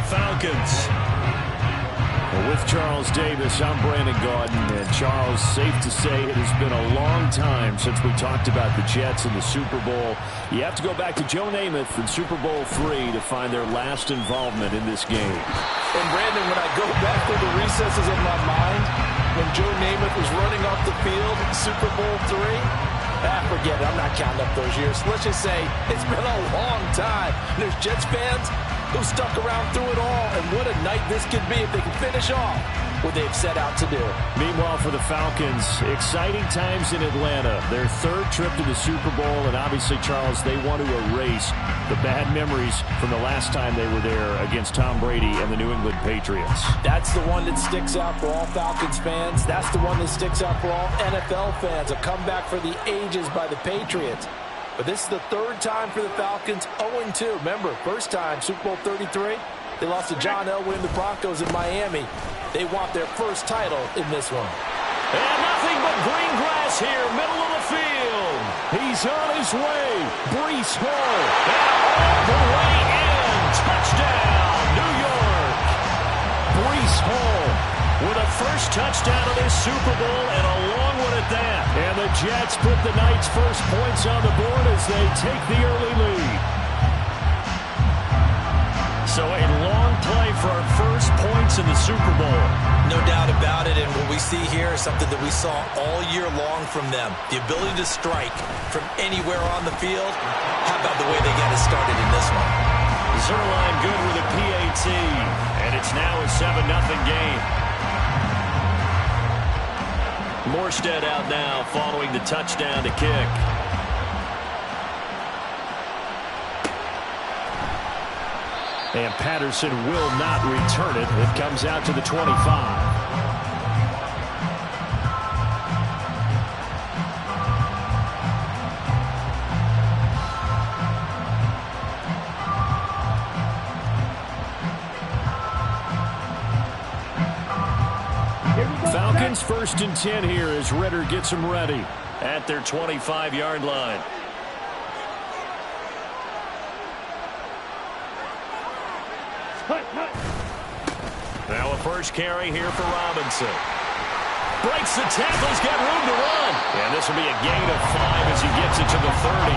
Falcons. Well, with Charles Davis, I'm Brandon Gaudin. And Charles, safe to say it has been a long time since we talked about the Jets in the Super Bowl. You have to go back to Joe Namath in Super Bowl III to find their last involvement in this game. And Brandon, when I go back through the recesses of my mind, when Joe Namath was running off the field in Super Bowl III, forget it. I'm not counting up those years. Let's just say it's been a long time. And there's Jets fans who stuck around through it all, and what a night this could be if they can finish off what they've set out to do. Meanwhile, for the Falcons, exciting times in Atlanta. Their third trip to the Super Bowl, and obviously, Charles, they want to erase the bad memories from the last time they were there against Tom Brady and the New England Patriots. That's the one that sticks out for all Falcons fans. That's the one that sticks out for all NFL fans. A comeback for the ages by the Patriots. But this is the third time for the Falcons, 0-2. Remember, first time, Super Bowl 33, they lost to John Elway and the Broncos in Miami. They want their first title in this one. And nothing but green grass here, middle of the field. He's on his way. Breece Hall. And all the way in. Touchdown, New York. Breece Hall with a first touchdown of this Super Bowl, and a long one at that. And the Jets put the Knights' first points on the board as they take the early lead. So a long play for our first points in the Super Bowl. No doubt about it, and what we see here is something that we saw all year long from them. The ability to strike from anywhere on the field. How about the way they got it started in this one? Zuerlein good with a PAT, and it's now a 7-0 game. Morstead out now following the touchdown to kick. And Patterson will not return it. It comes out to the 25. Falcons 1st and 10 here as Ridder gets them ready At their 25-yard line. Now a first carry here for Robinson. Breaks the tackles, got room to run. And this will be a gain of 5 as he gets it to the 30.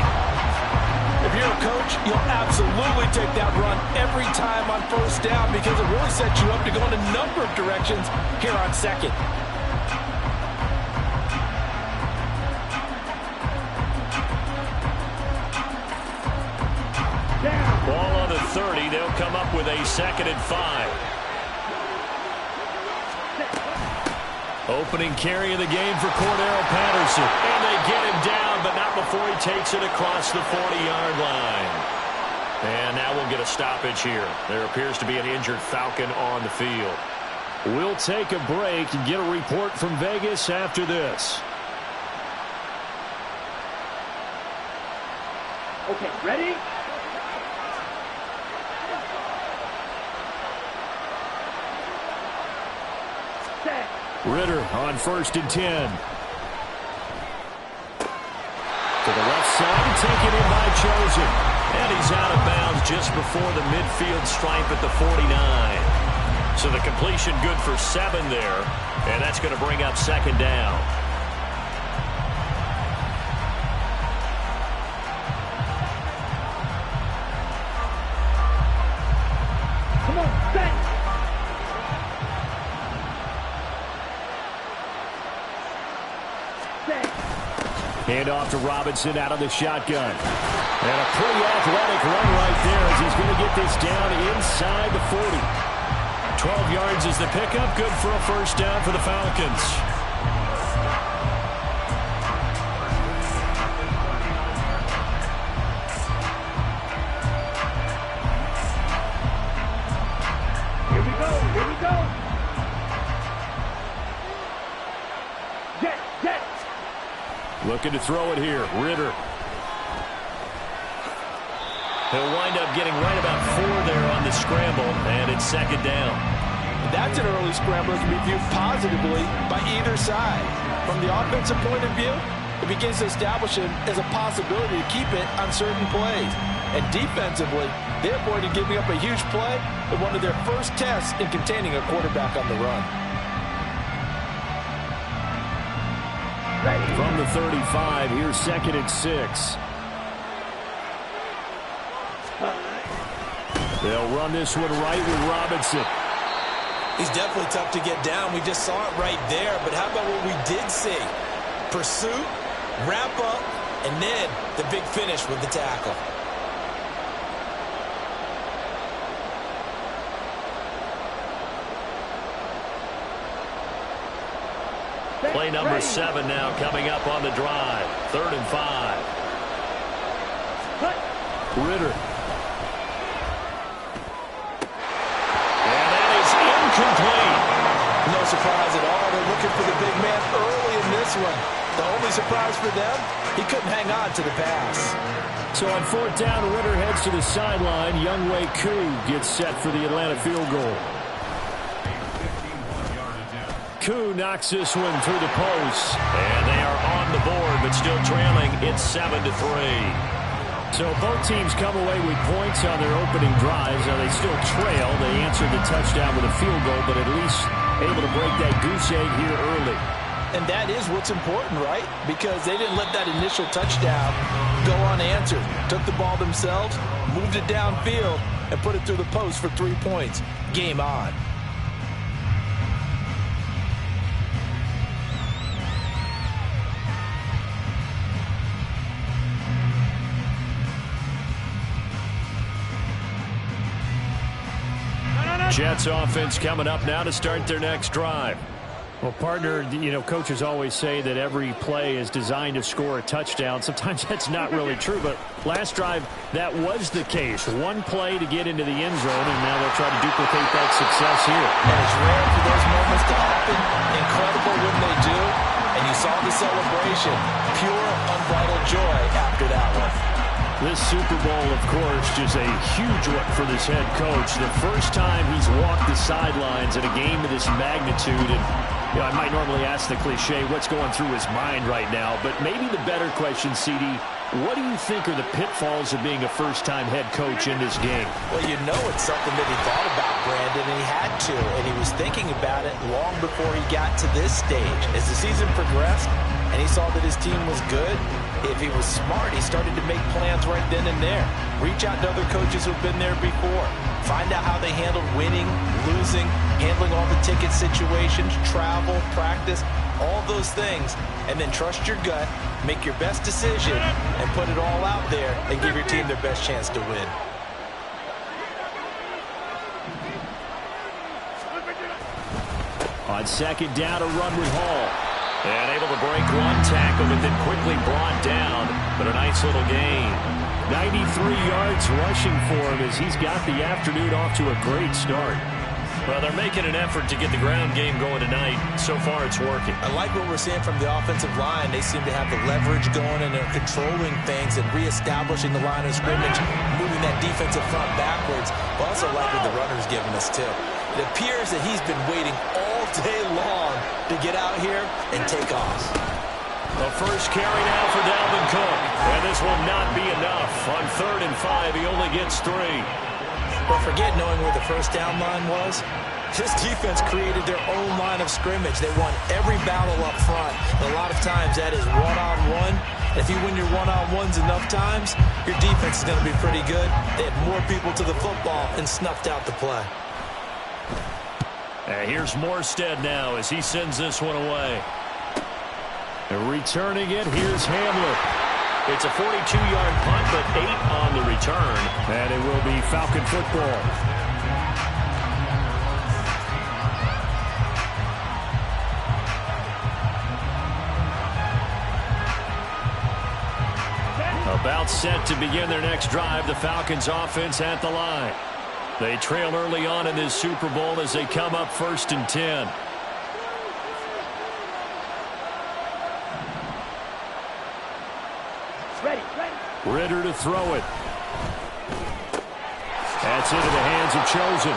If you're a coach, you'll absolutely take that run every time on first down because it really sets you up to go in a number of directions here on second. Ball on the 30. They'll come up with a 2nd and 5. Opening carry of the game for Cordero Patterson. And they get him down, but not before he takes it across the 40-yard line. And now we'll get a stoppage here. There appears to be an injured Falcon on the field. We'll take a break and get a report from Vegas after this. Okay, ready? Set. Ridder on 1st and 10. To the left side, taken in by Chosen. And he's out of bounds just before the midfield stripe at the 49. So the completion good for 7 there. And that's going to bring up 2nd down. Come on, set. Hand off to Robinson out of the shotgun. And a pretty athletic run right there as he's going to get this down inside the 40. 12 yards is the pickup. Good for a first down for the Falcons. Here we go, here we go. Jet. Looking to throw it here. Ridder. He'll wind up getting right about 4 there on the scramble, and it's 2nd down. That's an early scramble that can be viewed positively by either side. From the offensive point of view, it begins to establish it as a possibility to keep it on certain plays. And defensively, they avoided giving up a huge play in one of their first tests in containing a quarterback on the run. From the 35, here's 2nd and 6. They'll run this one right with Robinson. He's definitely tough to get down. We just saw it right there. But how about what we did see? Pursuit, wrap up, and then the big finish with the tackle. Play number 7 now coming up on the drive. 3rd and 5. Ritter. And that is incomplete. No surprise at all. They're looking for the big man early in this one. The only surprise for them, he couldn't hang on to the pass. So on 4th down, Ritter heads to the sideline. Younghoe Koo gets set for the Atlanta field goal. Koo knocks this one through the post. And they are on the board, but still trailing. It's 7-3. So both teams come away with points on their opening drives. Now they still trail. They answered the touchdown with a field goal, but at least able to break that goose egg here early. And that is what's important, right? Because they didn't let that initial touchdown go unanswered. Took the ball themselves, moved it downfield, and put it through the post for 3 points. Game on. Jets offense coming up now to start their next drive. Well, partner, coaches always say that every play is designed to score a touchdown. Sometimes that's not really true, but last drive, that was the case. One play to get into the end zone, and now they'll try to duplicate that success here. And it's rare for those moments to happen. Incredible when they do. And you saw the celebration. Pure, unbridled joy after that one. This Super Bowl, of course, just a huge one for this head coach. The first time he's walked the sidelines in a game of this magnitude. And I might normally ask the cliche, what's going through his mind right now? But maybe the better question, CD, what do you think are the pitfalls of being a first-time head coach in this game? Well, it's something that he thought about, Brandon, and he had to. And he was thinking about it long before he got to this stage. As the season progressed and he saw that his team was good, if he was smart, he started to make plans right then and there. Reach out to other coaches who've been there before. Find out how they handled winning, losing, handling all the ticket situations, travel, practice, all those things. And then trust your gut, make your best decision, and put it all out there and give your team their best chance to win. On 2nd down, a run with Hall. And able to break one tackle, but then quickly brought down. But a nice little gain. 93 yards rushing for him as he's got the afternoon off to a great start. Well, they're making an effort to get the ground game going tonight. So far, it's working. I like what we're seeing from the offensive line. They seem to have the leverage going, and they're controlling things and reestablishing the line of scrimmage, moving that defensive front backwards. I also like what the runner's giving us, too. It appears that he's been waiting all day long to get out here and take off. The first carry now for Dalvin Cook. And this will not be enough. On 3rd and 5, he only gets 3. But forget knowing where the first down line was. This defense created their own line of scrimmage. They won every battle up front. And a lot of times that is one-on-one. If you win your one-on-ones enough times, your defense is going to be pretty good. They had more people to the football and snuffed out the play. And here's Morstead now as he sends this one away. And returning it, here's Hamler. It's a 42-yard punt, but 8 on the return. And it will be Falcon football. About set to begin their next drive, the Falcons offense at the line. They trail early on in this Super Bowl as they come up 1st and 10. Ready. Ritter to throw it. That's into the hands of Chosen.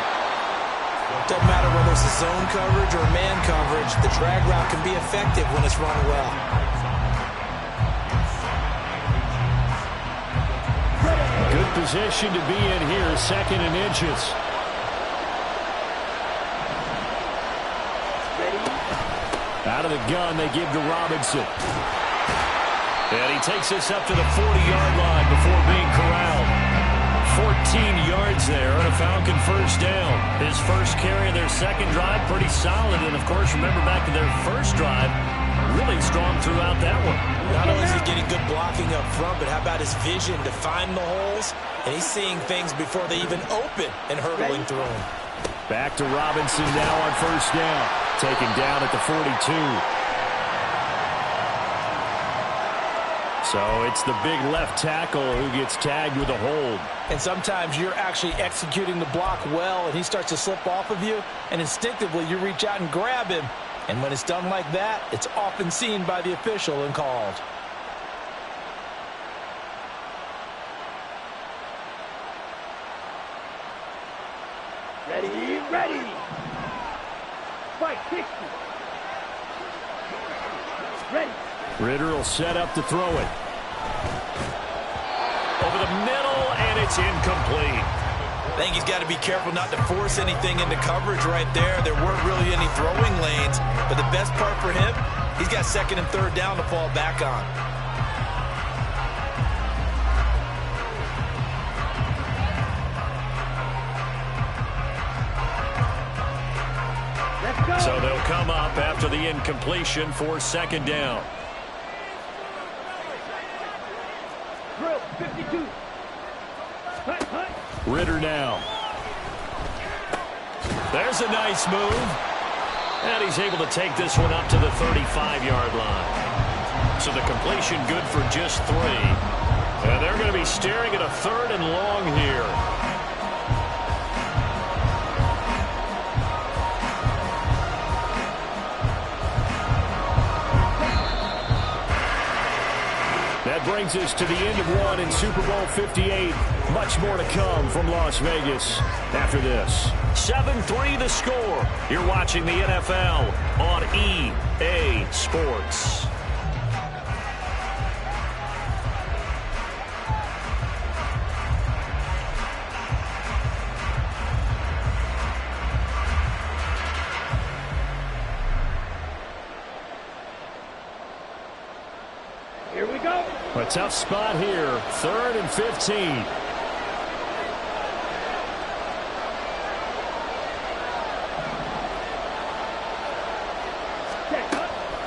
Doesn't matter whether it's a zone coverage or man coverage, the drag route can be effective when it's run well. Good position to be in here, 2nd and inches. Out of the gun, they give to Robinson. And he takes this up to the 40-yard line before being corralled. 14 yards there and a Falcon first down. His first carry of their second drive, pretty solid. And, of course, remember back to their first drive, really strong throughout that one. Not only is he getting good blocking up front, but how about his vision to find the holes? And he's seeing things before they even open and hurdling through them. Back to Robinson now on first down. Taken down at the 42. So it's the big left tackle who gets tagged with a hold. And sometimes you're actually executing the block well, and he starts to slip off of you, and instinctively you reach out and grab him. And when it's done like that, it's often seen by the official and called. Ready, ready. Fight, 60. Ready. Ridder will set up to throw it. Over the middle, and it's incomplete. I think he's got to be careful not to force anything into coverage right there. There weren't really any throwing lanes, but the best part for him, he's got 2nd and 3rd down to fall back on. So they'll come up after the incompletion for 2nd down. Drill, 52. Hut, hut. Ridder now. There's a nice move. And he's able to take this one up to the 35-yard line. So the completion good for just 3. And they're going to be staring at a 3rd and long here. That brings us to the end of one in Super Bowl 58. Much more to come from Las Vegas after this. 7-3 the score. You're watching the NFL on EA Sports. Here we go. A tough spot here. 3rd and 15.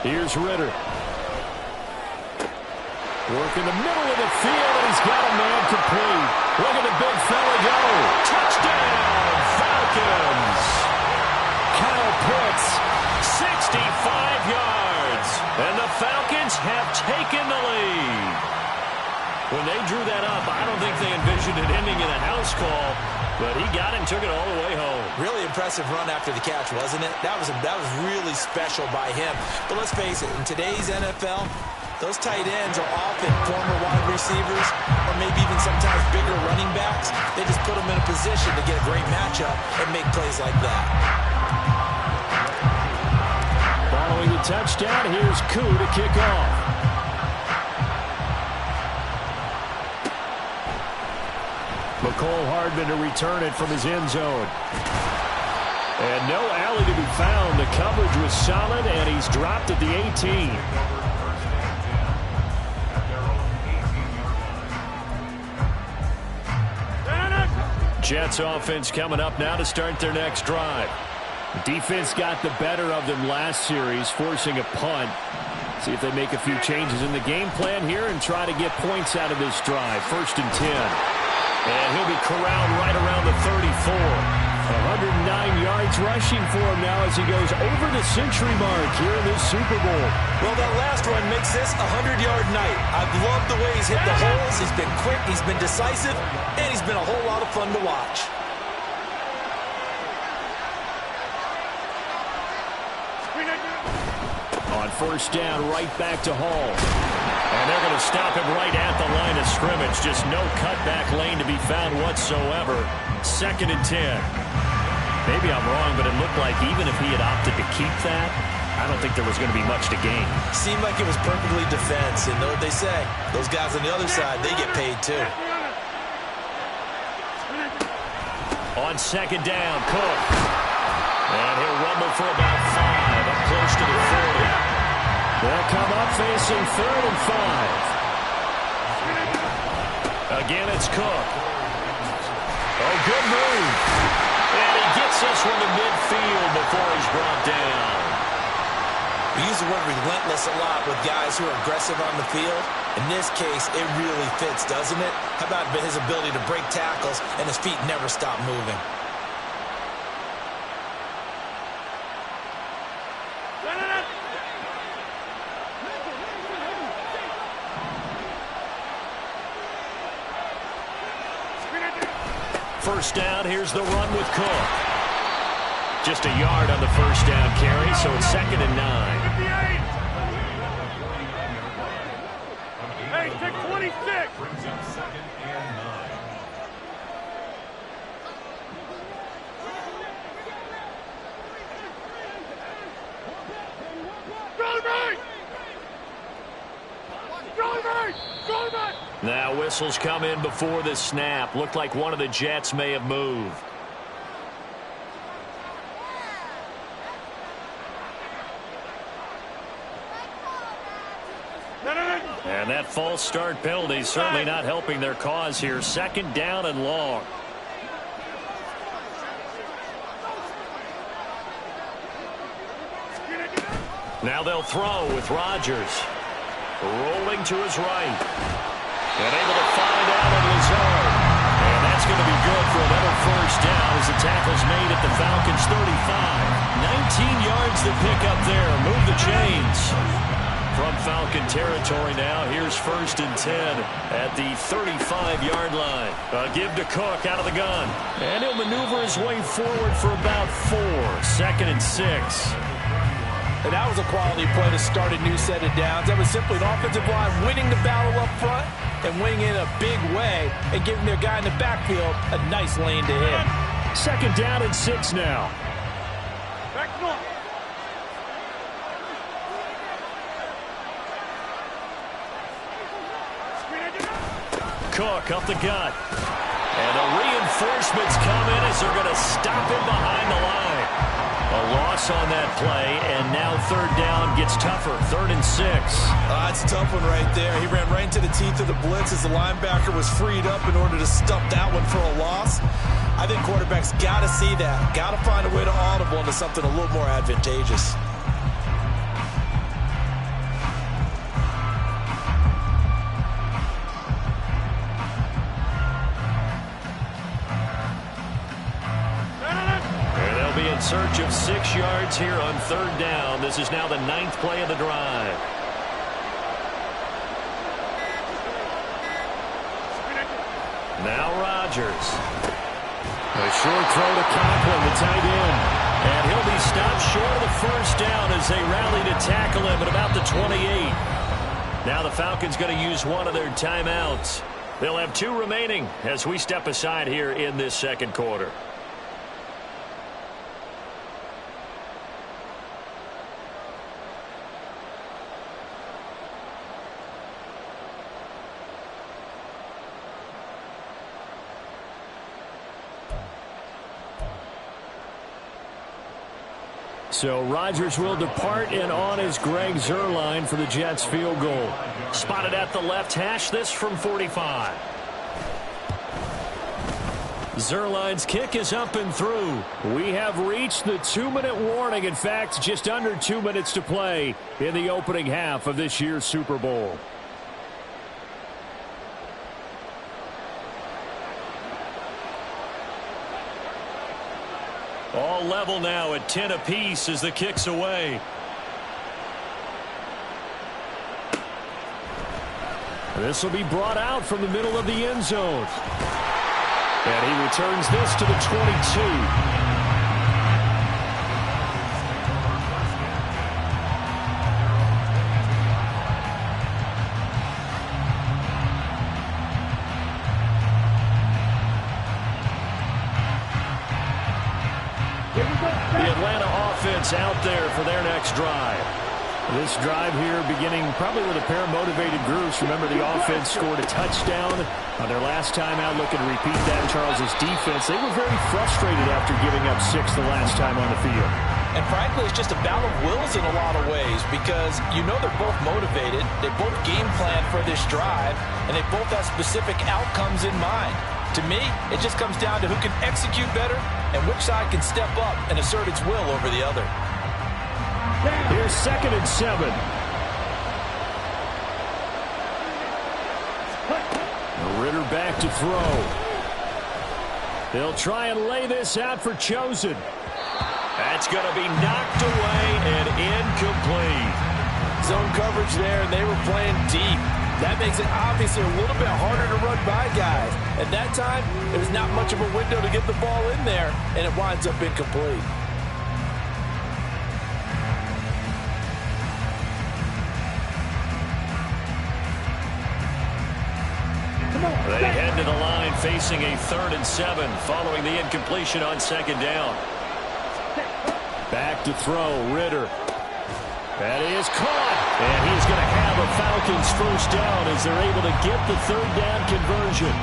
Here's Ridder. Work in the middle of the field, and he's got a man complete. Look at the big fella go. Touchdown, Falcons. Kyle Pitts. 65 yards. And the Falcons have taken the lead. When they drew that up, I don't think they envisioned it ending in a house call, but he got it and took it all the way home. Really impressive run after the catch, wasn't it? That was really special by him. But let's face it, in today's NFL, those tight ends are often former wide receivers or maybe even sometimes bigger running backs. They just put them in a position to get a great matchup and make plays like that. Following the touchdown, here's Koo to kick off. Mecole Hardman to return it from his end zone. And no alley to be found. The coverage was solid, and he's dropped at the 18. Jets offense coming up now to start their next drive. The defense got the better of them last series, forcing a punt. See if they make a few changes in the game plan here and try to get points out of this drive. 1st and 10. And he'll be corralled right around the 34. 109 yards rushing for him now as he goes over the century mark here in this Super Bowl. Well, that last run makes this a 100-yard night. I've loved the way he's hit the holes. He's been quick, he's been decisive, and he's been a whole lot of fun to watch. On 1st down, right back to Hall. And they're going to stop him right at the line of scrimmage. Just no cutback lane to be found whatsoever. 2nd and 10. Maybe I'm wrong, but it looked like even if he had opted to keep that, I don't think there was going to be much to gain. Seemed like it was perfectly defense. And know what they say? Those guys on the other side, they get paid too. On second down, Cook. And he'll rumble for about 5, up close to the 40. They'll come up facing 3rd and 5. Again, it's Cook. Oh, good move. And he gets this one to midfield before he's brought down. We use the word relentless a lot with guys who are aggressive on the field. In this case, it really fits, doesn't it? How about his ability to break tackles and his feet never stop moving? First down, here's the run with Cook. Just a yard on the first down carry, so it's 2nd and 9. Hey, take 26. Brings up 2nd and 9. Now whistles come in before the snap. Looked like one of the Jets may have moved. And that false start penalty certainly not helping their cause here. 2nd down and long. Now they'll throw with Rodgers. Rolling to his right. And able to find Allen Lazard. And that's going to be good for another first down as the tackle's made at the Falcons' 35. 19 yards to pick up there. Move the chains. From Falcon territory now, here's 1st and 10 at the 35-yard line. Give to Cook out of the gun. And he'll maneuver his way forward for about 4. 2nd and 6. And that was a quality play to start a new set of downs. That was simply an offensive line winning the battle up front and winning in a big way and giving their guy in the backfield a nice lane to hit. 2nd down and 6 now. Back north. Cook up the gut. And the reinforcements come in as they're going to stop him behind the line. A loss on that play, and now 3rd down gets tougher. 3rd and 6. That's a tough one right there. He ran right into the teeth of the blitz as the linebacker was freed up in order to stuff that one for a loss. I think quarterbacks got to see that. Got to find a way to audible into something a little more advantageous. In search of 6 yards here on 3rd down. This is now the 9th play of the drive. Now Rodgers. A short throw to Conklin, the tight end. And he'll be stopped short of the first down as they rally to tackle him at about the 28. Now the Falcons going to use one of their timeouts. They'll have 2 remaining as we step aside here in this 2nd quarter. So Rodgers will depart, and on is Greg Zuerlein for the Jets field goal. Spotted at the left hash, this from 45. Zuerlein's kick is up and through. We have reached the 2-minute warning. In fact, just under 2 minutes to play in the opening half of this year's Super Bowl. All level now at 10 apiece as the kick's away. This will be brought out from the middle of the end zone. And he returns this to the 22. The Atlanta offense out there for their next drive. This drive here beginning probably with a pair of motivated groups. Remember, the offense scored a touchdown on their last time out. Looking to repeat that. Charles's defense, they were very frustrated after giving up 6 the last time on the field. And frankly, it's just a battle of wills in a lot of ways because you know they're both motivated. They both game plan for this drive, and they both have specific outcomes in mind. To me, it just comes down to who can execute better and which side can step up and assert its will over the other. Here's 2nd and 7. Ritter back to throw. They'll try and lay this out for Chosen. That's going to be knocked away and incomplete. Zone coverage there, and they were playing deep. That makes it obviously a little bit harder to run by guys. At that time, there's not much of a window to get the ball in there, and it winds up incomplete. They head to the line facing a 3rd and 7 following the incompletion on 2nd down. Back to throw, Ritter. That is caught. And he's going to have a Falcons 1st down as they're able to get the 3rd down conversion.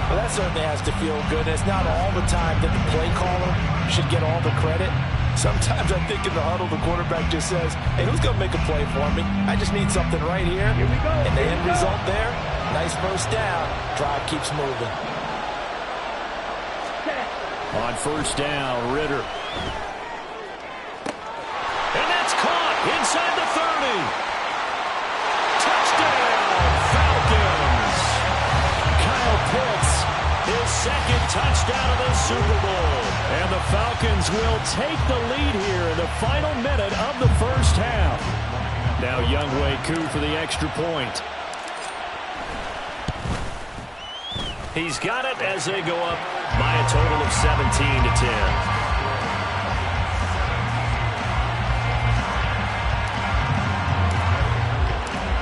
Well, that certainly has to feel good. It's not all the time that the play caller should get all the credit. Sometimes I think in the huddle, the quarterback just says, hey, who's going to make a play for me? I just need something right here. Here we go. And the end result there, nice 1st down. Drive keeps moving. On 1st down, Ritter. And that's caught inside the 30. Touchdown, Falcons. Kyle Pitts, his 2nd touchdown of the Super Bowl. And the Falcons will take the lead here in the final minute of the 1st half. Now Younghoe Koo for the extra point. He's got it as they go up by a total of 17-10.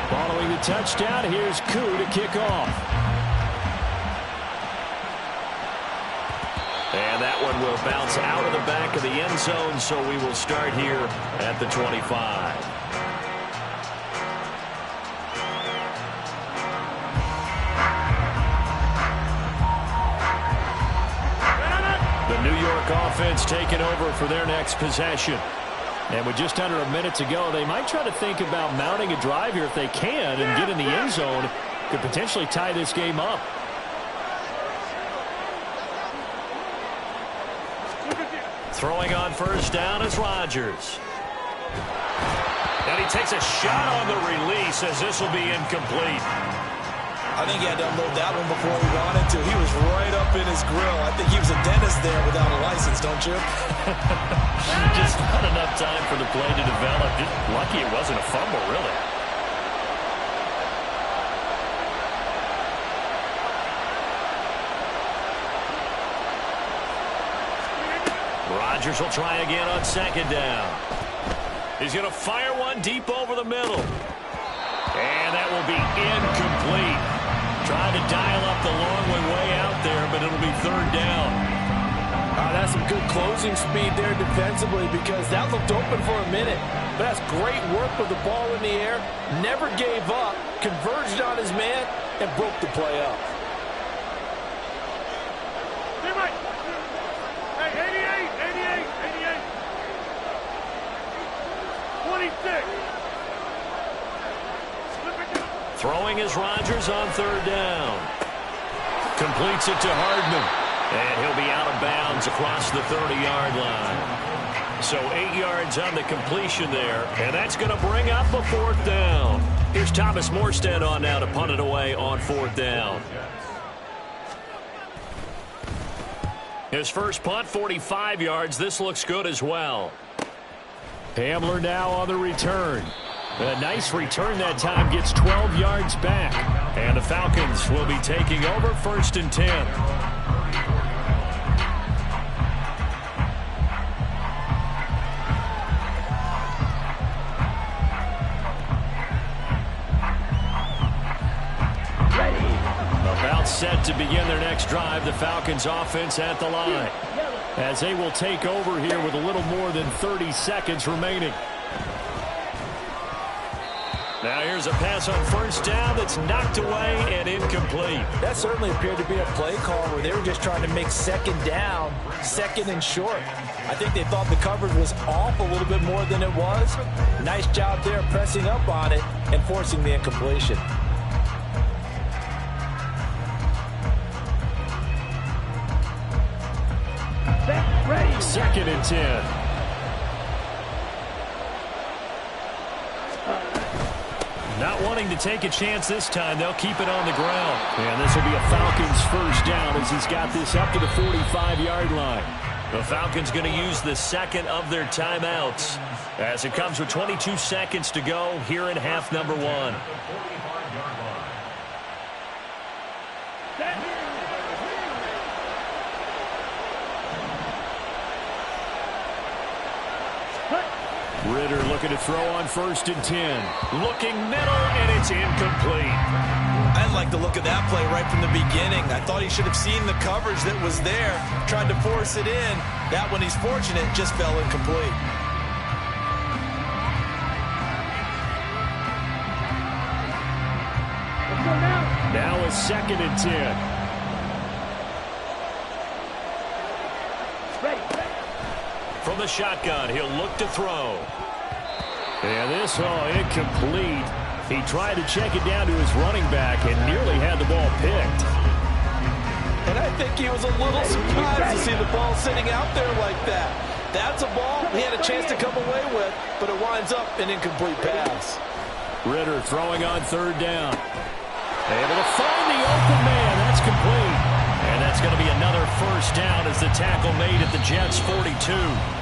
Following the touchdown, here's Koo to kick off. And that one will bounce out of the back of the end zone, so we will start here at the 25. The New York offense taking over for their next possession. And with just under a minute to go, they might try to think about mounting a drive here if they can and get in the end zone. Could potentially tie this game up. Throwing on 1st down is Rodgers. And he takes a shot on the release as this will be incomplete. I think he had to unload that one before he wanted to. He was right up in his grill. I think he was a dentist there without a license, don't you? Just not enough time for the play to develop. Just lucky it wasn't a fumble, really. Rodgers will try again on 2nd down. He's going to fire one deep over the middle. And that will be incomplete. Trying to dial up the long way out there, but it'll be 3rd down. That's some good closing speed there defensively because that looked open for a minute. But that's great work with the ball in the air. Never gave up, converged on his man, and broke the play up. Hey, 88. 26. Throwing is Rodgers on 3rd down. Completes it to Hardman. And he'll be out of bounds across the 30-yard line. So 8 yards on the completion there. And that's going to bring up a 4th down. Here's Thomas Morstead on now to punt it away on 4th down. His first punt, 45 yards. This looks good as well. Hamler now on the return. A nice return that time, gets 12 yards back. And the Falcons will be taking over 1st and 10. About set to begin their next drive, the Falcons offense at the line. As they will take over here with a little more than 30 seconds remaining. Now here's a pass on first down that's knocked away and incomplete. That certainly appeared to be a play call where they were just trying to make second down, second and short. I think they thought the coverage was off a little bit more than it was. Nice job there pressing up on it and forcing the incompletion. Second and 10. Not wanting to take a chance this time, they'll keep it on the ground. And this will be a Falcons first down as he's got this up to the 45-yard line. The Falcons going to use the second of their timeouts as it comes with 22 seconds to go here in half number one. Ridder looking to throw on first and 10. Looking middle, and it's incomplete. I didn't like the look of that play right from the beginning. I thought he should have seen the coverage that was there, tried to force it in. That one, he's fortunate, just fell incomplete. Now a second and 10. From the shotgun, he'll look to throw. And this, incomplete. He tried to check it down to his running back and nearly had the ball picked. And I think he was a little surprised to see the ball sitting out there like that. That's a ball he had a chance to come away with, but it winds up an incomplete pass. Ridder throwing on third down. Able to find the open man. That's complete. And that's going to be another first down as the tackle made at the Jets' 42.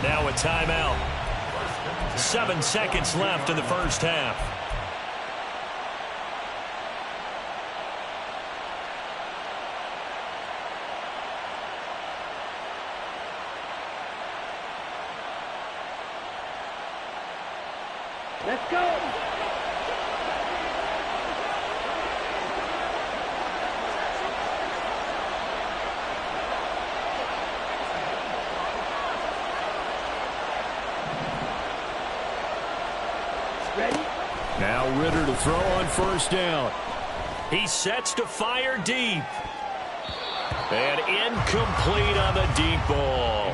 Now a timeout. 7 seconds left in the first half. Let's go. Now Ridder to throw on first down. He sets to fire deep. And incomplete on the deep ball.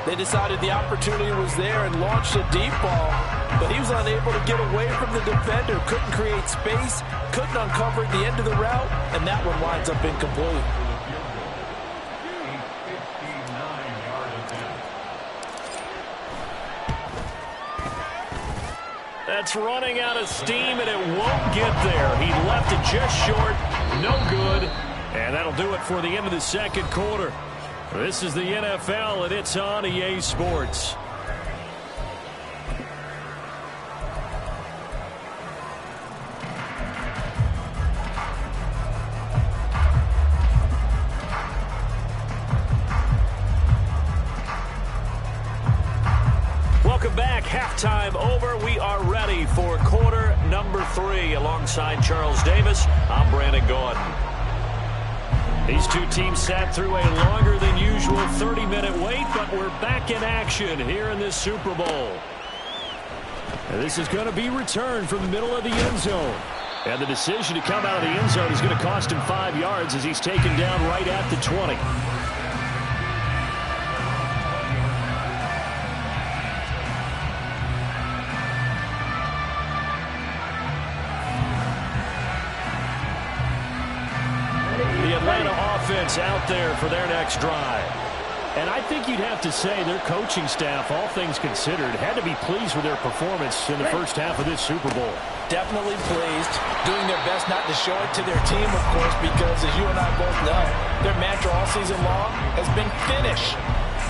They decided the opportunity was there and launched a deep ball, but he was unable to get away from the defender, couldn't create space, couldn't uncover the end of the route, and that one winds up incomplete. That's running out of steam, and it won't get there. He left it just short. No good. And that'll do it for the end of the second quarter. This is the NFL, and it's on EA Sports. Welcome back. Halftime over. We are ready for quarter number 3. Alongside Charles Davis, I'm Brandon Gordon. These two teams sat through a longer than usual 30-minute wait, but we're back in action here in this Super Bowl. And this is going to be returned from the middle of the end zone. And the decision to come out of the end zone is going to cost him 5 yards as he's taken down right at the 20. Offense out there for their next drive. And I think you'd have to say their coaching staff, all things considered, had to be pleased with their performance in the first half of this Super Bowl. Definitely pleased, doing their best not to show it to their team, of course, because as you and I both know, their mantra all season long has been finish.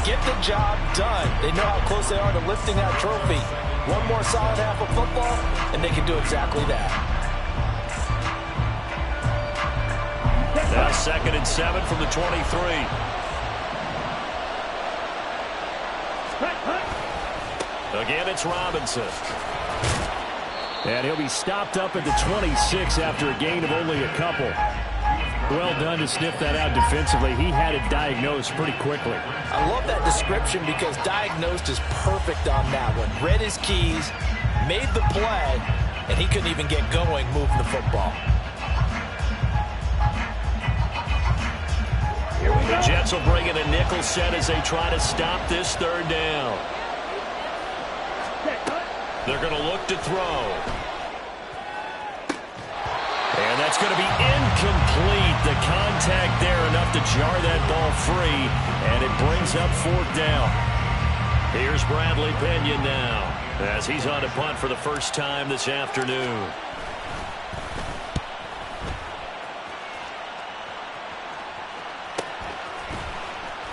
Get the job done. They know how close they are to lifting that trophy. One more solid half of football, and they can do exactly that. Now 2nd and 7 from the 23. Again, it's Robinson. And he'll be stopped up at the 26 after a gain of only a couple. Well done to sniff that out defensively. He had it diagnosed pretty quickly. I love that description because diagnosed is perfect on that one. Read his keys, made the play, and he couldn't even get going moving the football. The Jets will bring in a nickel set as they try to stop this third down. They're going to look to throw. And that's going to be incomplete. The contact there enough to jar that ball free, and it brings up fourth down. Here's Bradley Pinion now as he's on to punt for the first time this afternoon.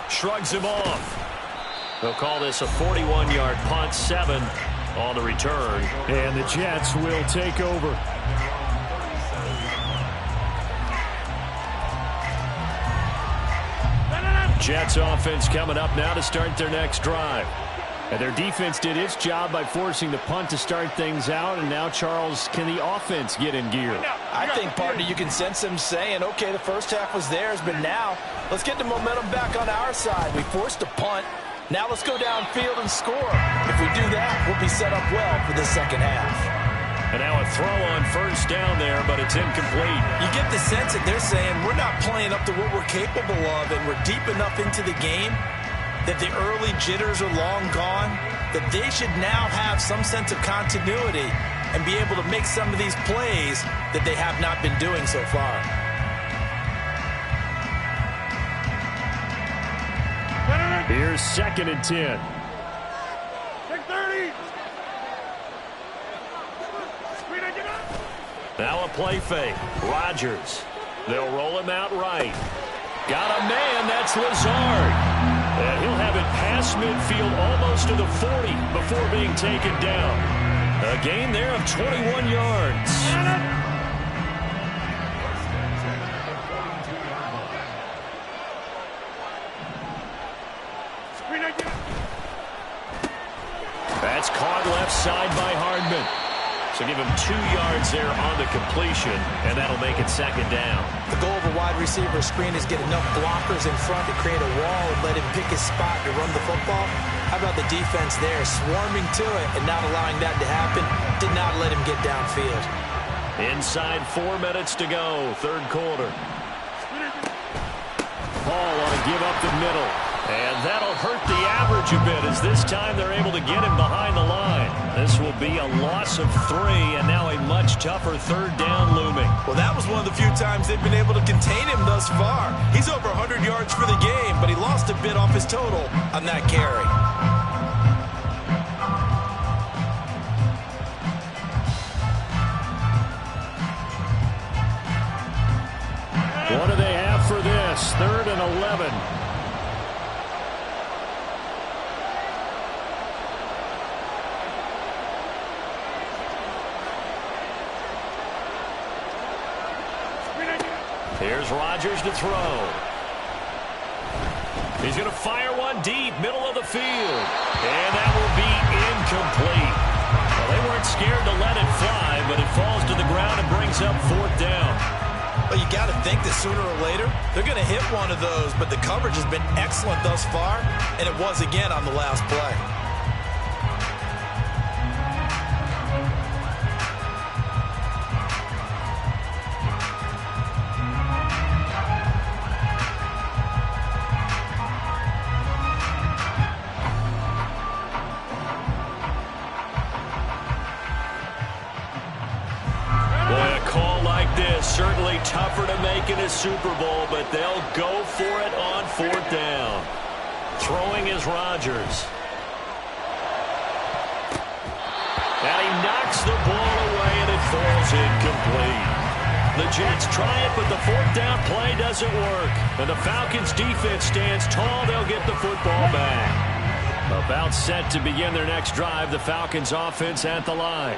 Shrugs him off. They'll call this a 41-yard punt, 7 on the return. And the Jets will take over. Jets offense coming up now to start their next drive. And their defense did its job by forcing the punt to start things out. And now, Charles, can the offense get in gear? I think, partner, you can sense them saying, okay, the first half was theirs, but now let's get the momentum back on our side. We forced a punt. Now let's go downfield and score. If we do that, we'll be set up well for the second half. And now a throw on first down there, but it's incomplete. You get the sense that they're saying we're not playing up to what we're capable of, and we're deep enough into the game that the early jitters are long gone, that they should now have some sense of continuity and be able to make some of these plays that they have not been doing so far. Here's 2nd and 10. 6:30. Now a play fake. Rodgers. They'll roll him out right. Got a man. That's Lazard. And he'll have it past midfield almost to the 40 before being taken down. A gain there of 21 yards. That's caught left side by Hardman. So give him 2 yards there on the completion, and that'll make it second down. The goal of a wide receiver screen is get enough blockers in front to create a wall and let him pick his spot to run the football. How about the defense there, swarming to it and not allowing that to happen? Did not let him get downfield. Inside 4 minutes to go, third quarter. Paul on a give up the middle. And that'll hurt the average a bit as this time they're able to get him behind the line. This will be a loss of 3 and now a much tougher third down looming. Well, that was one of the few times they've been able to contain him thus far. He's over 100 yards for the game, but he lost a bit off his total on that carry. What do they have for this? 3rd and 11. Here's Rodgers to throw. He's going to fire one deep, middle of the field. And that will be incomplete. Well, they weren't scared to let it fly, but it falls to the ground and brings up fourth down. Well, you got to think that sooner or later, they're going to hit one of those, but the coverage has been excellent thus far, and it was again on the last play. Certainly tougher to make in a Super Bowl, but they'll go for it on fourth down. Throwing is Rodgers. And he knocks the ball away, and it falls incomplete. The Jets try it, but the fourth down play doesn't work. And the Falcons' defense stands tall. They'll get the football back. About set to begin their next drive, the Falcons' offense at the line.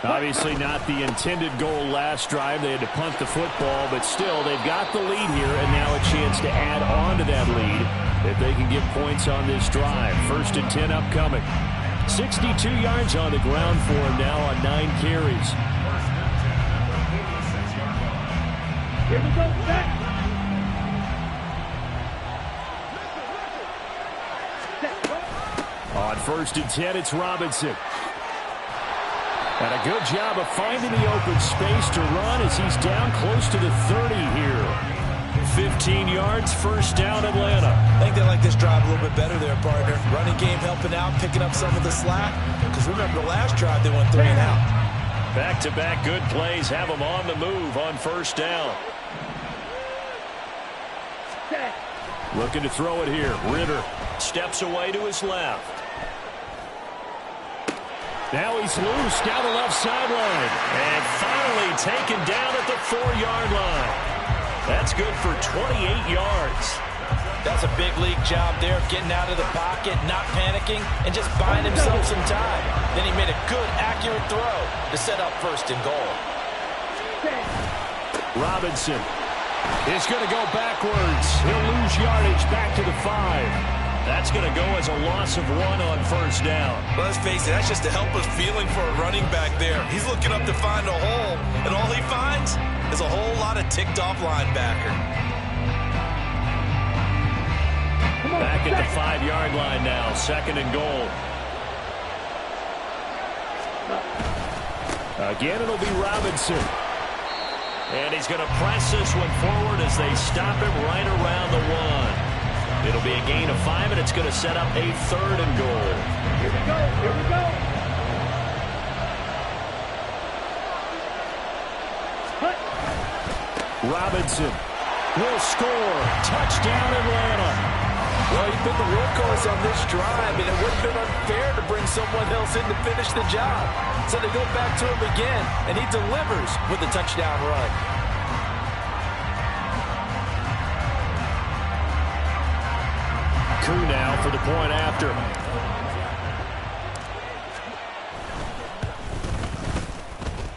Obviously not the intended goal last drive. They had to punt the football, but still, they've got the lead here, and now a chance to add on to that lead if they can get points on this drive. 1st and 10 upcoming. 62 yards on the ground for him now on 9 carries. Here we go, back. On 1st and 10, it's Robinson. And a good job of finding the open space to run as he's down close to the 30 here. 15 yards, first down, Atlanta. I think they like this drive a little bit better there, partner. Running game helping out, picking up some of the slack. Because remember, the last drive they went 3 and out. Back-to-back good plays have them on the move on first down. Looking to throw it here. Ritter steps away to his left. Now he's loose down the left sideline. And finally taken down at the 4-yard line. That's good for 28 yards. That's a big league job there of getting out of the pocket, not panicking, and just buying himself some time. Then he made a good, accurate throw to set up first and goal. Robinson is going to go backwards. He'll lose yardage back to the 5. That's going to go as a loss of 1 on first down. Well, let's face it, that's just a helpless feeling for a running back there. He's looking up to find a hole, and all he finds is a whole lot of ticked-off linebacker. Back at the 5-yard line now, second and goal. Again, it'll be Robinson. And he's going to press this one forward as they stop him right around the 1. It'll be a gain of 5, and it's going to set up a third and goal. Here we go. Here we go. Robinson will score. Touchdown, Atlanta. Well, he's been the workhorse on this drive, and it would have been unfair to bring someone else in to finish the job. So they go back to him again, and he delivers with a touchdown run. Koo now for the point after.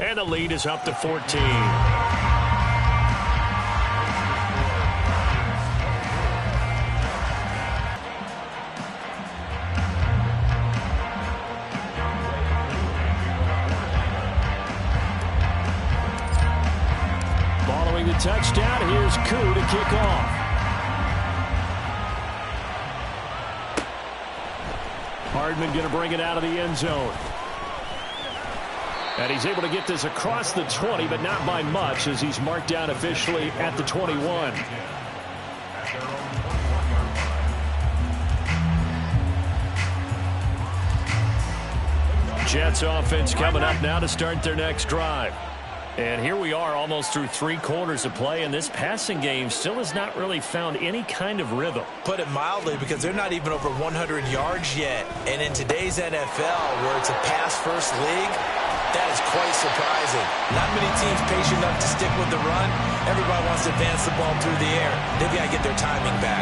And the lead is up to 14. Following the touchdown, here's Koo to kick off. Hardman going to bring it out of the end zone. And he's able to get this across the 20, but not by much, as he's marked down officially at the 21. Jets offense coming up now to start their next drive. And here we are almost through 3 quarters of play, and this passing game still has not really found any kind of rhythm. Put it mildly, because they're not even over 100 yards yet. And in today's NFL, where it's a pass-first league, that is quite surprising. Not many teams patient enough to stick with the run. Everybody wants to advance the ball through the air. They've got to get their timing back.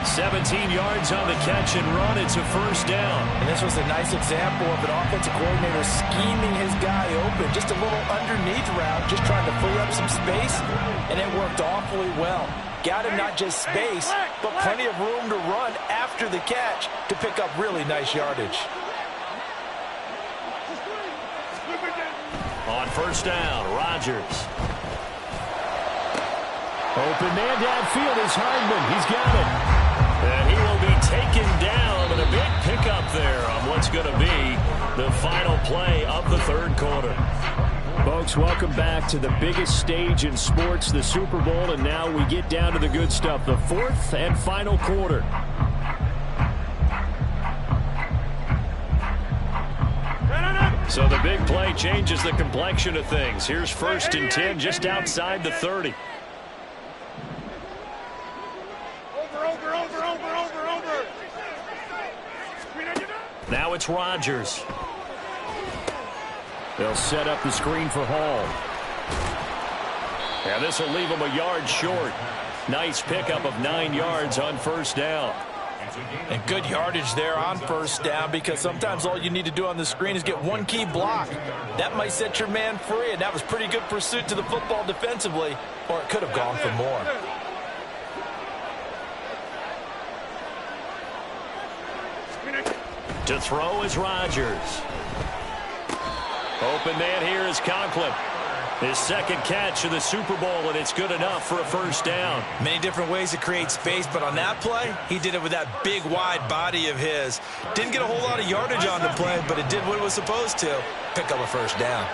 17 yards on the catch and run. It's a first down. And this was a nice example of an offensive coordinator scheming his guy open. Just a little underneath route, just trying to free up some space, and it worked awfully well. Got him not just space, but plenty of room to run after the catch to pick up really nice yardage. On first down, Rodgers. Open man downfield is Hardman. He's got it. And he will be taken down, and a big pickup there on what's going to be the final play of the third quarter. Folks, welcome back to the biggest stage in sports, the Super Bowl, and now we get down to the good stuff, the fourth and final quarter. So the big play changes the complexion of things. Here's first and 10 just outside the 30. Now it's Rodgers. They'll set up the screen for Hall. And this will leave him a yard short. Nice pickup of 9 yards on first down. And good yardage there on first down, because sometimes all you need to do on the screen is get one key block. That might set your man free, and that was pretty good pursuit to the football defensively, or it could have gone for more. To throw is Rodgers. Open man here is Conklin. His second catch of the Super Bowl, and it's good enough for a first down. Many different ways to create space, but on that play, he did it with that big, wide body of his. Didn't get a whole lot of yardage on the play, but it did what it was supposed to. Pick up a first down.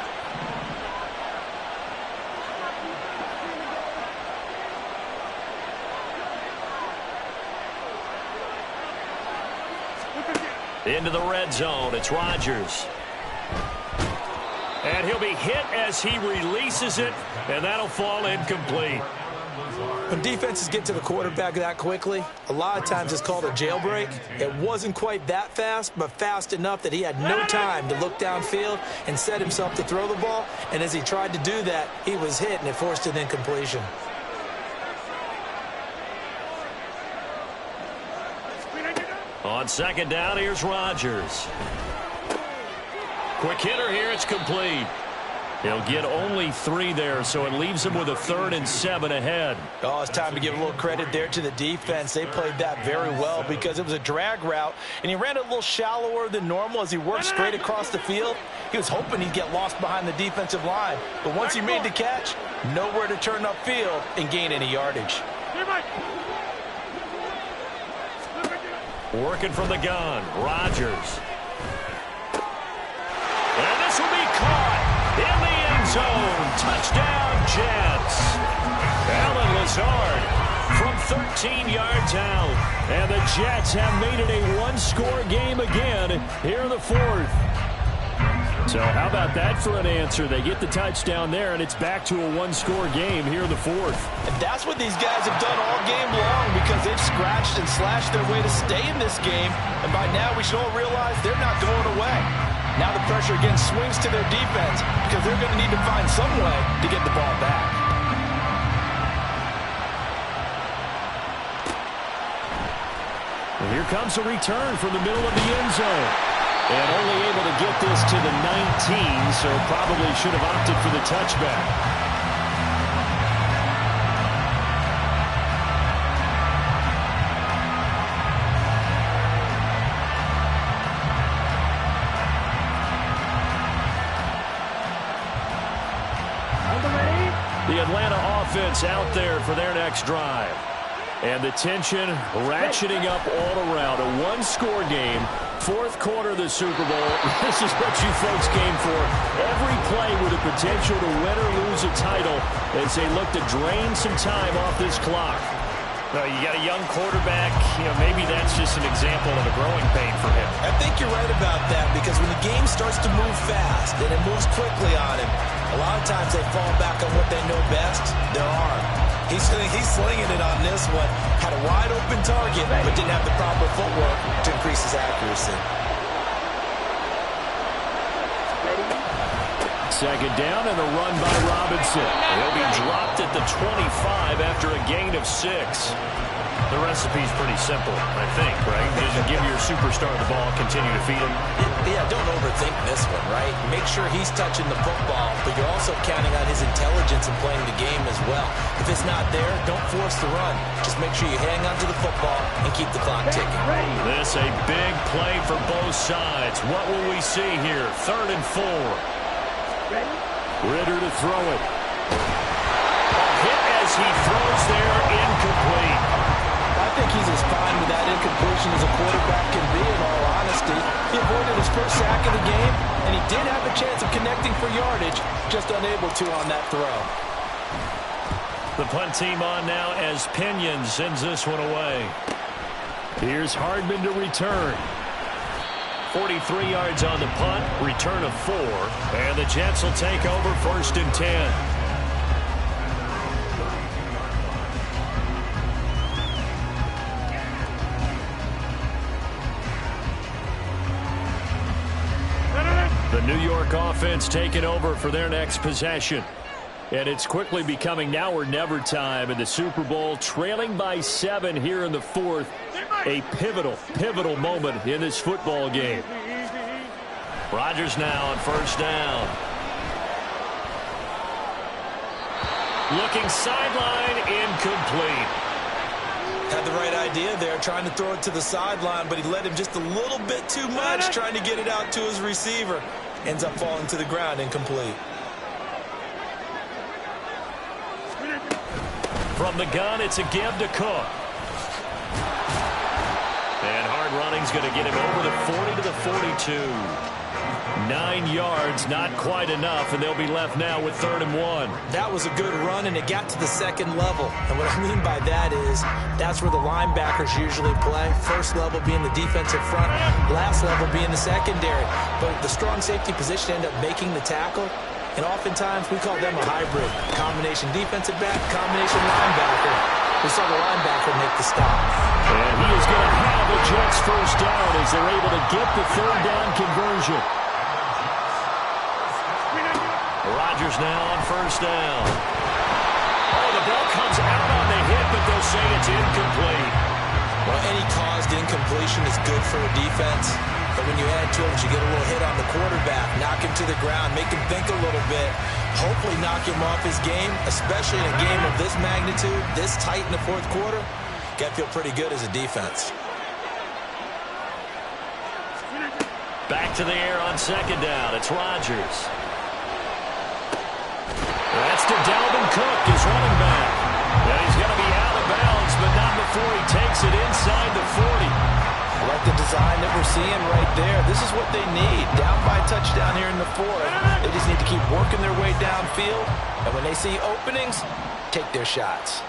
Into the red zone, it's Rodgers. And he'll be hit as he releases it, and that'll fall incomplete. When defenses get to the quarterback that quickly, a lot of times it's called a jailbreak. It wasn't quite that fast, but fast enough that he had no time to look downfield and set himself to throw the ball. And as he tried to do that, he was hit, and it forced an incompletion. On second down, here's Rodgers. Quick hitter here, it's complete. He'll get only 3 there, so it leaves him with a 3rd and 7 ahead. Oh, it's time to give a little credit there to the defense. They played that very well because it was a drag route, and he ran a little shallower than normal as he worked straight across the field. He was hoping he'd get lost behind the defensive line, but once he made the catch, nowhere to turn upfield and gain any yardage. Working from the gun, Rodgers. And this will be caught in the end zone. Touchdown, Jets. Allen Lazard from 13 yards out. And the Jets have made it a one-score game again here in the 4th. So how about that for an answer? They get the touchdown there, and it's back to a one-score game here in the 4th. And that's what these guys have done all game long because they've scratched and slashed their way to stay in this game. And by now we should all realize they're not going away. Now the pressure again swings to their defense because they're going to need to find some way to get the ball back. And here comes a return from the middle of the end zone. And only able to get this to the 19, so probably should have opted for the touchback. The Atlanta offense out there for their next drive. And the tension ratcheting up all around. A one-score game. 4th quarter of the Super Bowl. This is what you folks came for. Every play with the potential to win or lose a title as they look to drain some time off this clock. Well, you got a young quarterback. You know, maybe that's just an example of a growing pain for him. I think you're right about that because when the game starts to move fast and it moves quickly on him, a lot of times they fall back on what they know best, their arm. He's slinging it on this one. Had a wide open target, but didn't have the proper footwork to increase his accuracy. Second down and a run by Robinson. He'll be dropped at the 25 after a gain of 6. The recipe's pretty simple, I think, right? Just give your superstar the ball, continue to feed him. Yeah, don't overthink this one, right? Make sure he's touching the football, but you're also counting on his intelligence in playing the game as well. If it's not there, don't force the run. Just make sure you hang on to the football and keep the clock ticking. This a big play for both sides. What will we see here? 3rd and 4. Ridder to throw it. A hit as he throws there, incomplete. I think he's as fine with that incompletion as a quarterback can be, in all honesty. He avoided his first sack of the game, and he did have a chance of connecting for yardage, just unable to on that throw. The punt team on now as Pinion sends this one away. Here's Hardman to return. 43 yards on the punt, return of 4, and the Jets will take over 1st and 10. The New York offense taking over for their next possession. And it's quickly becoming now or never time in the Super Bowl, trailing by 7 here in the 4th. A pivotal moment in this football game. Rodgers now on 1st down. Looking sideline, incomplete. Had the right idea there, trying to throw it to the sideline, but he led him just a little bit too much, trying to get it out to his receiver. Ends up falling to the ground, incomplete. From the gun, it's a give to Cook. And hard running's going to get him over the 40 to the 42. 9 yards, not quite enough, and they'll be left now with 3rd and 1. That was a good run, and it got to the second level. And what I mean by that is that's where the linebackers usually play. First level being the defensive front, last level being the secondary. But the strong safety position ended up making the tackle, and oftentimes we call them a hybrid. Combination defensive back, combination linebacker. We saw the linebacker make the stop. And he is going to have a Jets first down as they're able to get the 3rd down conversion. Rodgers now on 1st down. Oh, the ball comes out on the hit, but they'll say it's incomplete. Well, any caused incompletion is good for a defense. But when you add to it, you get a little hit on the quarterback, knock him to the ground, make him think a little bit, hopefully knock him off his game, especially in a game of this magnitude, this tight in the 4th quarter. Got to feel pretty good as a defense. Back to the air on 2nd down. It's Rodgers. That's to Dalvin Cook, his running back. And he's going to be out of bounds, but not before he takes it inside the 40. I like the design that we're seeing right there. This is what they need. Down by a touchdown here in the 4th. They just need to keep working their way downfield. And when they see openings, take their shots.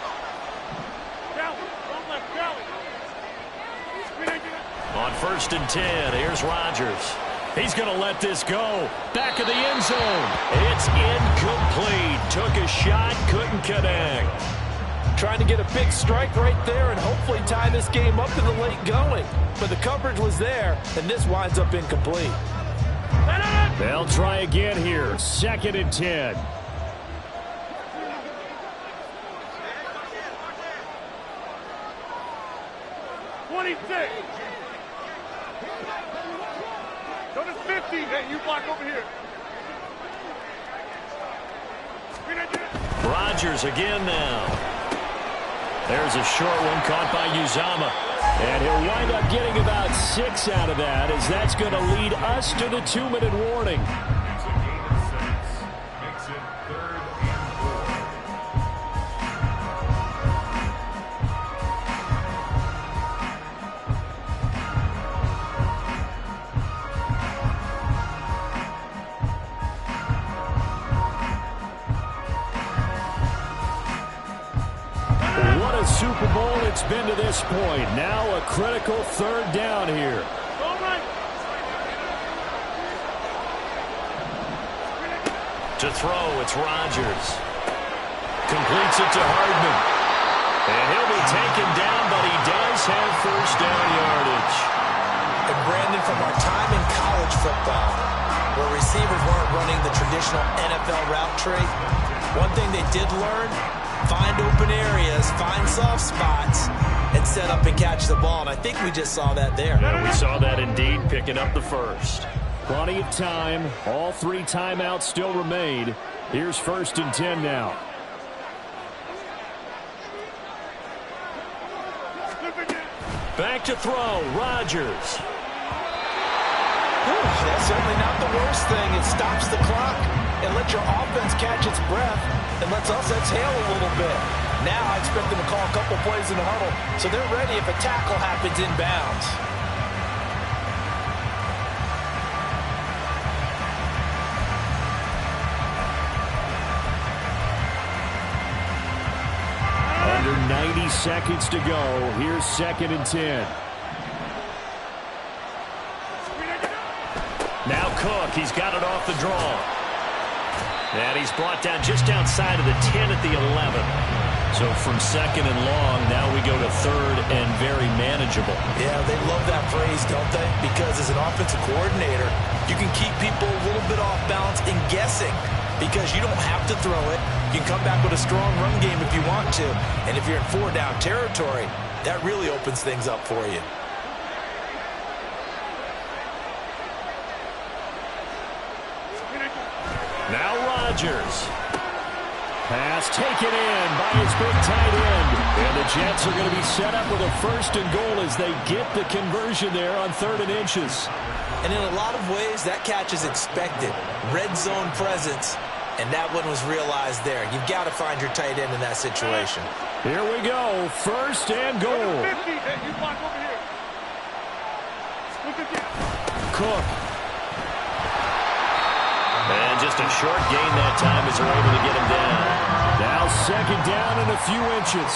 On 1st and 10, here's Rodgers. He's going to let this go. Back of the end zone. It's incomplete. Took a shot, couldn't connect. Trying to get a big strike right there and hopefully tie this game up in the late going. But the coverage was there, and this winds up incomplete. They'll try again here. 2nd and 10. Go to 50. Hey, you block over here. Rodgers again now. There's a short one caught by Uzomah. And he'll wind up getting about 6 out of that, as that's going to lead us to the 2-minute warning. Super Bowl it's been to this point. Now a critical 3rd down here. To throw, it's Rodgers. Completes it to Hardman. And he'll be taken down, but he does have 1st down yardage. And Brandon, from our time in college football, where receivers weren't running the traditional NFL route tree, one thing they did learn: find open areas, find soft spots, and set up and catch the ball. And I think we just saw that there. Yeah, we saw that indeed, picking up the 1st. Plenty of time. All 3 timeouts still remain. Here's 1st and 10 now. Back to throw, Rodgers. That's certainly not the worst thing. It stops the clock and lets your offense catch its breath and lets us exhale a little bit. Now I expect them to call a couple plays in the huddle so they're ready if a tackle happens inbounds. Under 90 seconds to go. Here's 2nd and 10. Now Cook, he's got it off the draw. And he's brought down just outside of the 10 at the 11. So from 2nd and long, now we go to 3rd and very manageable. Yeah, they love that phrase, don't they? Because as an offensive coordinator, you can keep people a little bit off balance and guessing, because you don't have to throw it. You can come back with a strong run game if you want to. And if you're in 4-down territory, that really opens things up for you. Now Rodgers. Pass taken in by his big tight end. And the Jets are going to be set up with a 1st and goal as they get the conversion there on 3rd and inches. And in a lot of ways, that catch is expected. Red zone presence. And that one was realized there. You've got to find your tight end in that situation. Here we go. First and goal. 50, and you block over here. Look at this. Cook. And just a short gain that time as they're able to get him down. Now second down and a few inches.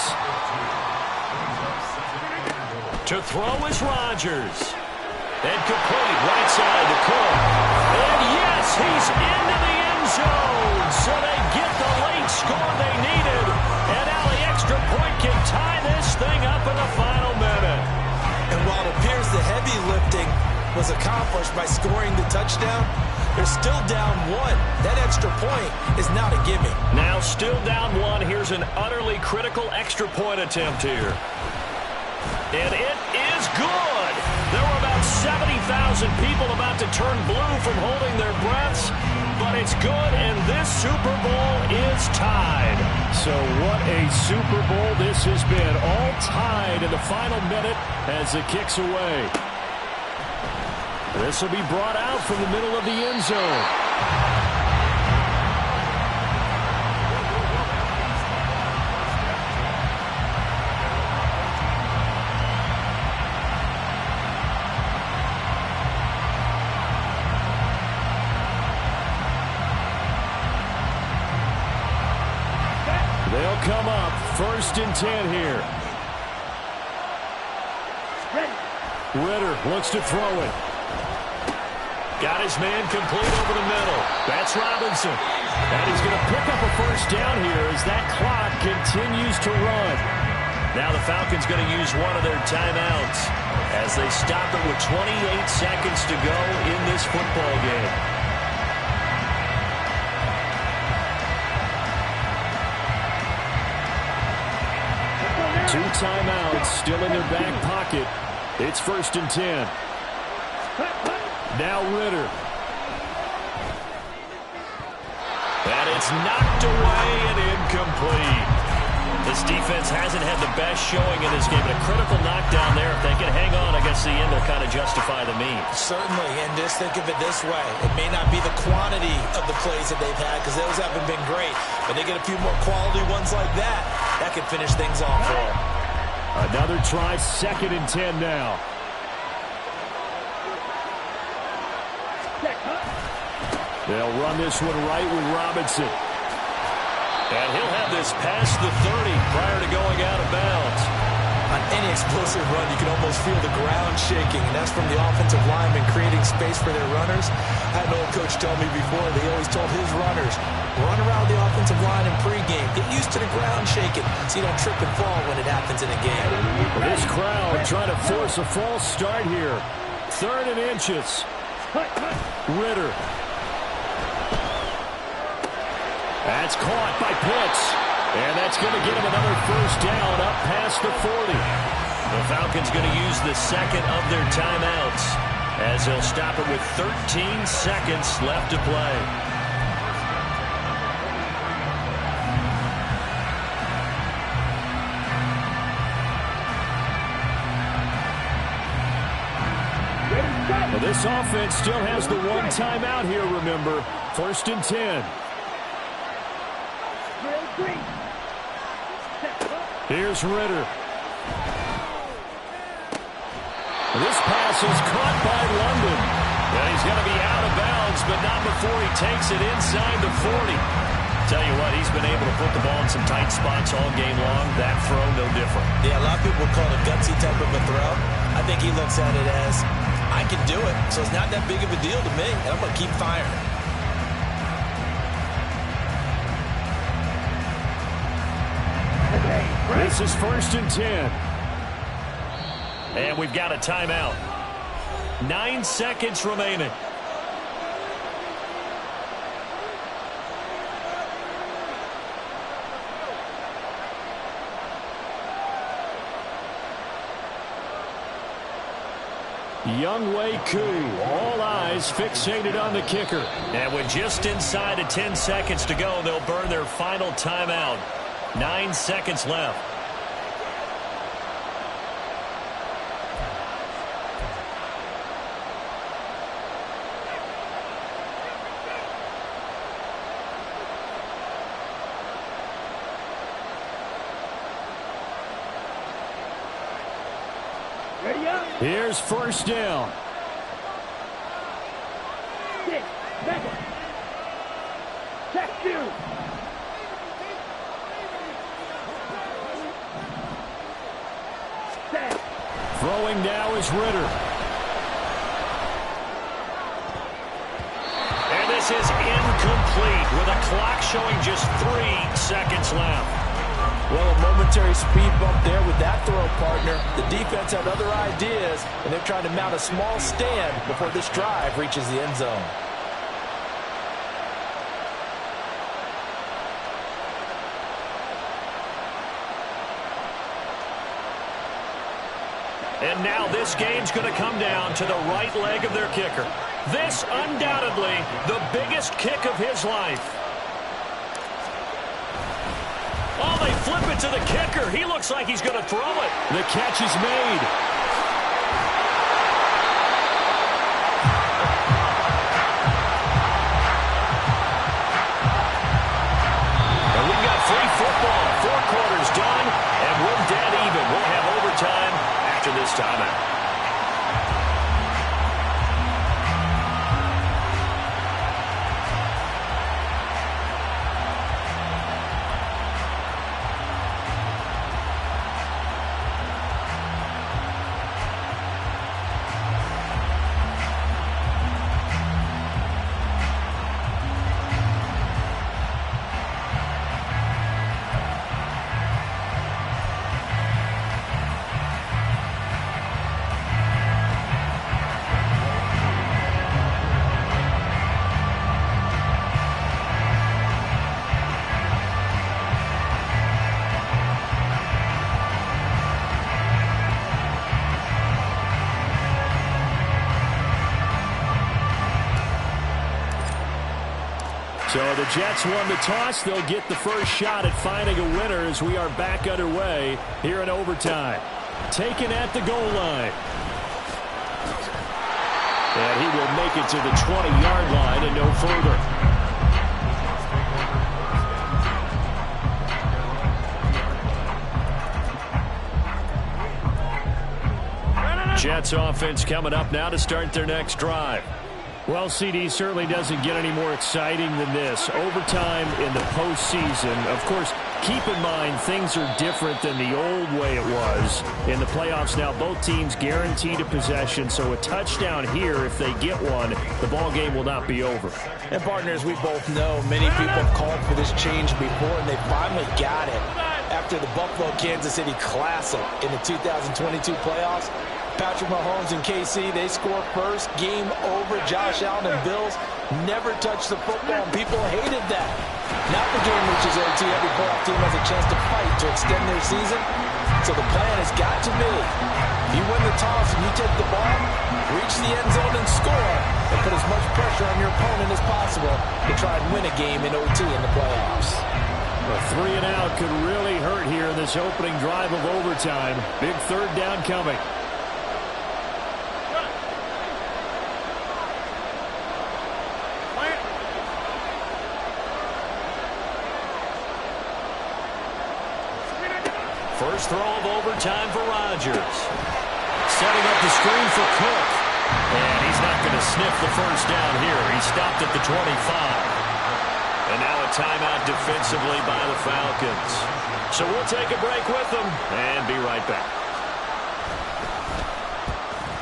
To throw is Rodgers. And complete right side to Cook. And yes, he's into the end zone. So they get the late score they needed. And now the extra point can tie this thing up in the final minute. And while it appears the heavy lifting was accomplished by scoring the touchdown, they're still down one. That extra point is not a gimme. Now still down one. Here's an utterly critical extra point attempt here. And it is good. There were about 70,000 people about to turn blue from holding their breaths. But it's good, and this Super Bowl is tied. So what a Super Bowl this has been. All tied in the final minute as it kicks away. This will be brought out from the middle of the end zone. They'll come up first and 10 here. Ritter looks to throw it. Got his man complete over the middle. That's Robinson. And he's going to pick up a first down here as that clock continues to run. Now the Falcons going to use one of their timeouts as they stop it with 28 seconds to go in this football game. Two timeouts still in their back pocket. It's first and 10. Now Ritter. And it's knocked away and incomplete. This defense hasn't had the best showing in this game, but a critical knockdown there. If they can hang on, I guess the end will kind of justify the means. Certainly, and just think of it this way. It may not be the quantity of the plays that they've had because those haven't been great, but they get a few more quality ones like that. That could finish things off for them. Another try, second and 10 now. They'll run this one right with Robinson. And he'll have this past the 30 prior to going out of bounds. On any explosive run, you can almost feel the ground shaking, and that's from the offensive linemen creating space for their runners. I had an old coach tell me before, they always told his runners, run around the offensive line in pregame. Get used to the ground shaking so you don't trip and fall when it happens in a game. Well, this crowd trying to force a false start here. Third and inches. Ritter. That's caught by Pitts. And that's going to get him another first down up past the 40. The Falcons going to use the second of their timeouts as they'll stop it with 13 seconds left to play. Well, this offense still has the one timeout here, remember. First and 10. Here's Ritter. This pass is caught by London. And he's going to be out of bounds, but not before he takes it inside the 40. Tell you what, he's been able to put the ball in some tight spots all game long. That throw, no different. Yeah, a lot of people call it a gutsy type of a throw. I think he looks at it as, I can do it, so it's not that big of a deal to me, and I'm going to keep firing. This is first and 10. And we've got a timeout. 9 seconds remaining. Younghoe Koo, all eyes fixated on the kicker. And with just inside of 10 seconds to go, they'll burn their final timeout. 9 seconds left. Here's first down. Throwing now is Ritter. And this is incomplete with a clock showing just 3 seconds left. Well, a momentary speed bump there with that throw, partner. The defense had other ideas, and they're trying to mount a small stand before this drive reaches the end zone. And now this game's going to come down to the right leg of their kicker. This, undoubtedly, the biggest kick of his life. Oh, they flip it to the kicker. He looks like he's going to throw it. The catch is made. And we've got free football. 4 quarters done, and we're dead even. We'll have overtime after this timeout. So the Jets won the toss. They'll get the first shot at finding a winner as we are back underway here in overtime. Taken at the goal line. And he will make it to the 20-yard line and no further. Jets offense coming up now to start their next drive. Well, CD certainly doesn't get any more exciting than this. Overtime in the postseason. Of course, keep in mind things are different than the old way it was. In the playoffs now, both teams guaranteed a possession, so a touchdown here, if they get one, the ball game will not be over. And partners, we both know many people have called for this change before, and they finally got it. After the Buffalo-Kansas City Classic in the 2022 playoffs, Patrick Mahomes and KC, they score first. Game over. Josh Allen and Bills never touched the football. People hated that. Now the game reaches OT. Every playoff team has a chance to fight to extend their season. So the plan has got to be, you win the toss and you take the ball, reach the end zone and score, and put as much pressure on your opponent as possible to try and win a game in OT in the playoffs. A 3 and out could really hurt here in this opening drive of overtime. Big third down coming. First throw of overtime for Rodgers. Setting up the screen for Cook. And he's not going to sniff the first down here. He stopped at the 25. And now a timeout defensively by the Falcons. So we'll take a break with them and be right back.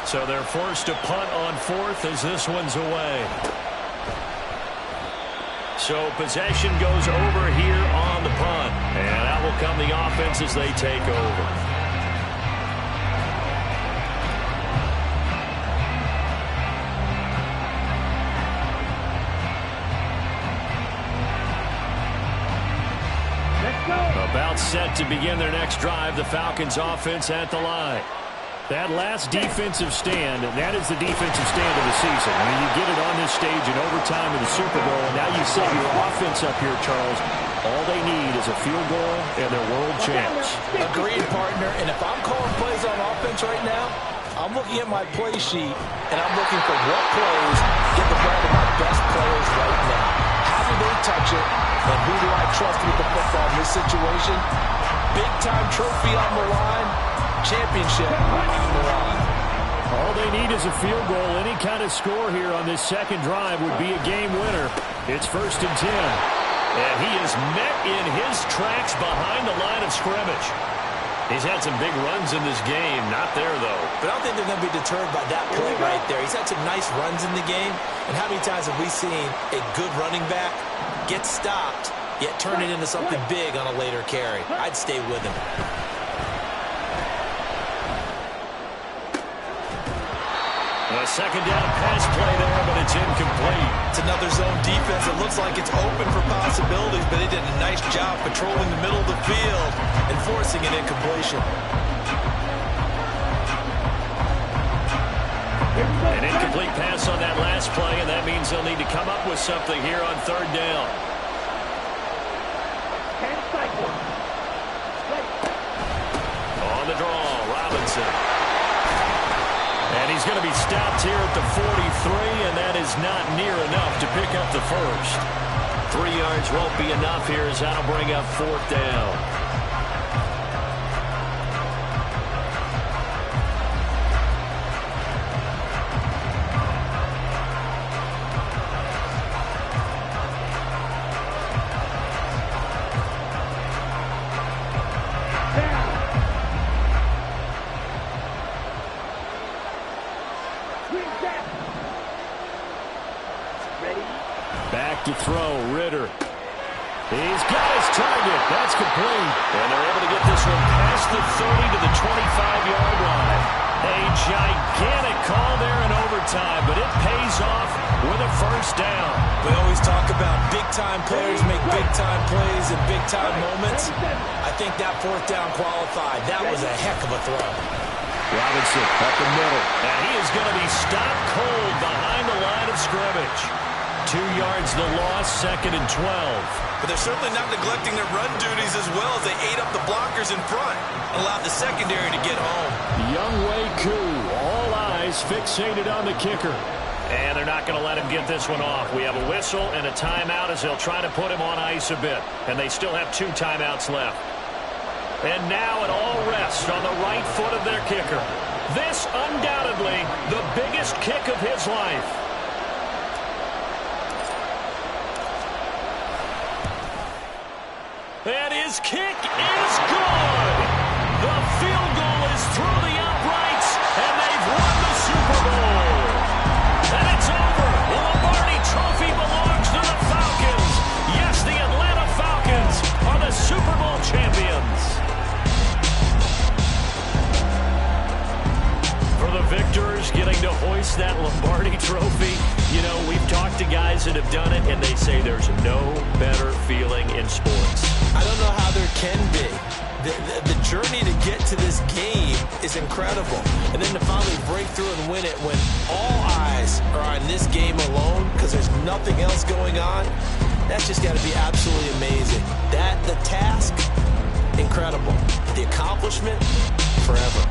So they're forced to punt on 4th as this one's away. So possession goes over here on the punt. And out will come the offense as they take over. About set to begin their next drive. The Falcons offense at the line. That last defensive stand, that is the defensive stand of the season. I mean, you get it on this stage in overtime in the Super Bowl, and now you set your offense up here, Charles. All they need is a field goal, and they're world champs. Agreed, partner. And if I'm calling plays on offense right now, I'm looking at my play sheet, and I'm looking for what plays get the ball to my best players right now. How do they touch it, and who do I trust with the football in this situation? Big-time trophy on the line. championship we're on. All they need is a field goal. Any kind of score here on this second drive would be a game winner. It's 1st and 10. And he is met in his tracks behind the line of scrimmage. He's had some big runs in this game. Not there, though. But I don't think they're going to be deterred by that play right there. He's had some nice runs in the game. And how many times have we seen a good running back get stopped, yet turn it into something big on a later carry? I'd stay with him. A second down pass play there, but it's incomplete. It's another zone defense. It looks like it's open for possibilities, but they did a nice job patrolling the middle of the field and forcing an incompletion. An incomplete pass on that last play, and that means they'll need to come up with something here on 3rd down. On the draw, Robinson. And he's going to be stopped here at the 43, and that is not near enough to pick up the first. 3 yards won't be enough here as that'll bring up 4th down. Back to throw, Ritter. He's got his target. That's complete. And they're able to get this one past the 30 to the 25-yard line. A gigantic call there in overtime, but it pays off with a first down. We always talk about big-time players make big-time plays in big-time moments. I think that 4th down qualified. That was a heck of a throw. Robinson up the middle. And he is going to be stopped cold behind the line of scrimmage. 2 yards the loss, 2nd and 12. But they're certainly not neglecting their run duties as well as they ate up the blockers in front and allowed the secondary to get home. Younghoe Koo, all eyes fixated on the kicker. And they're not going to let him get this one off. We have a whistle and a timeout as they'll try to put him on ice a bit. And they still have 2 timeouts left. And now it all rests on the right foot of their kicker. This undoubtedly the biggest kick of his life. And his kick is good. The field goal is through the uprights, and they've won the Super Bowl. And it's over. The Lombardi Trophy belongs to the Falcons. Yes, the Atlanta Falcons are the Super Bowl champions. For the victors getting to hoist that Lombardi Trophy, you know, we've talked to guys that have done it, and they say there's no better feeling in sports. I don't know how there can be. The journey to get to this game is incredible. And then to finally break through and win it when all eyes are on this game alone because there's nothing else going on, that's just got to be absolutely amazing. The task, incredible. The accomplishment, forever.